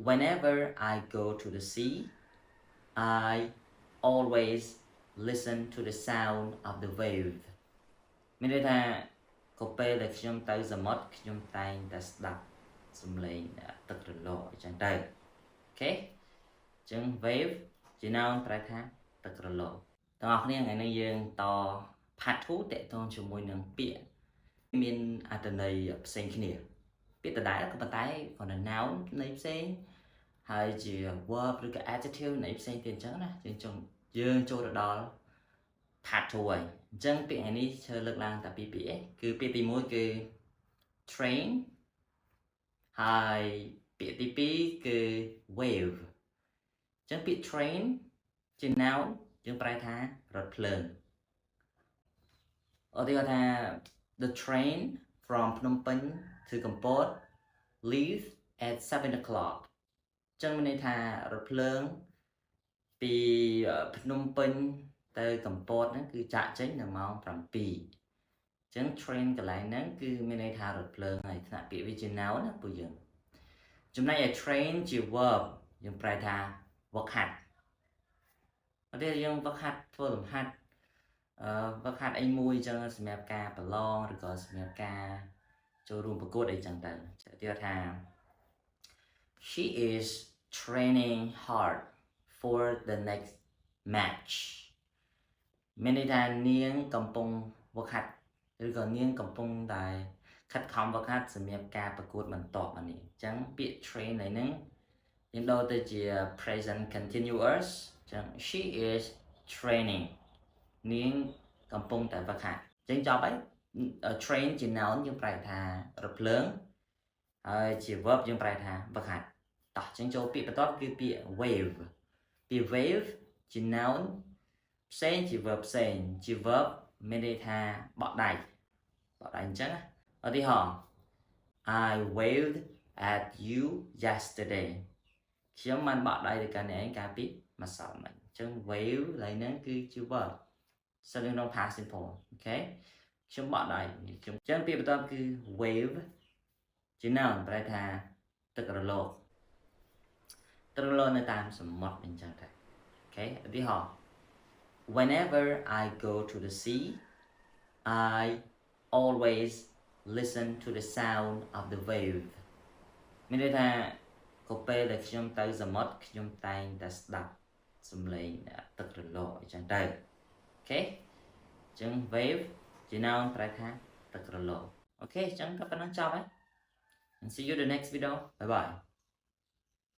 whenever I go to the sea I always listen to the sound of the wave មានន័យថាក៏ពេលដែលខ្ញុំទៅសមុទ្រខ្ញុំតែងតែស្ដាប់សំឡេងទឹករលកអញ្ចឹងទៅអូខេអញ្ចឹង wave ជា noun ប្រែថាទឹករលកទាំងអស់គ្នាថ្ងៃនេះយើងត part 2 តកតងជាមួយនឹងពាក្យមានអត្ថន័យផ្សេងគ្នាពាក្យដដែលក៏ប៉ុន្តែគ្រាន់តែ noun ន័យផ្សេងហើយជា verb ឬក៏ adjective ន័យផ្សេងទៀតអញ្ចឹងណាយើងចូលទៅដល់ part 2 ហើយអញ្ចឹងពាក្យនេះឈើលើកឡើងតែពីរពាក្យឯងគឺពាក្យទី1គឺ train ហើយពាក្យទី2គឺ wave អញ្ចឹងពាក្យ train ជា noun យើងប្រែថារថភ្លើងឧទាហរណ៍ថា the train from Phnom Penh to Kampot leaves at 7 o'clock អញ្ចឹងមានន័យថារថភ្លើងពីភ្នំពេញទៅកំពតហ្នឹងគឺចាក់ចេញនៅម៉ោង 7 អញ្ចឹង train កន្លែងហ្នឹងគឺមានន័យថារថភ្លើងហើយថ្នាក់ពាក្យវាជា noun ណាពួកយើងចំណែកឯ train ជា verb យើងប្រែថាវឹកហាត់អត់ទេយើងវឹកហាត់ធ្វើលំហាត់វឹកហាត់អីមួយអញ្ចឹងសម្រាប់ការប្រឡងឬក៏សម្រាប់ការចូលរួមប្រកួតអីចឹងទៅទៀតថា she is training hard for the next match មានន័យថានាងកំពុងវឹកហាត់ឬក៏នាងកំពុងតែខិតខំវឹកហាត់សម្រាប់ការប្រកួតបន្តមកនេះអញ្ចឹងពាក្យ train này ហ្នឹងយើងដូរទៅជា present continuous អញ្ចឹង she is training នាងកំពុងតែវឹកហាត់អញ្ចឹងចប់ហើយ train ជា noun យើងប្រែថារថភ្លើងហើយជា verb យើងប្រែថាវឹកហាត់តោះអញ្ចឹងចូលពាក្យបន្ទាប់គឺពាក្យ wave ពាក្យ wave ជា noun ផ្សេងជា verb ផ្សេងជា verb មានន័យថាបក់ដៃអញ្ចឹងឧទាហរណ៍ I waved at you yesterday ខ្ញុំបានបក់ដៃទៅកាន់អ្នកឯងកាលពីម្សិលមិញអញ្ចឹង wave ឡើយហ្នឹងគឺជា verb ស្ថិតនៅក្នុង past simple អូខេខ្ញុំបក់ដៃខ្ញុំអញ្ចឹងពាក្យបន្ទាប់គឺ wave ជា noun ប្រែថាទឹករលកនៅតាមសមុទ្រអញ្ចឹងតែអូខេឧទាហរណ៍ whenever I go to the sea I always listen to the sound of the wave មានន័យថាក៏ពេលដែលខ្ញុំទៅសមុទ្រខ្ញុំតែងតែស្ដាប់សំឡេងទឹករលកអញ្ចឹងទៅអូខេអញ្ចឹង wave ជា noun ប្រែថាទឹករលកអូខេអញ្ចឹងក៏ប៉ុណ្ណឹងចប់ហើយ and see you the next video bye bye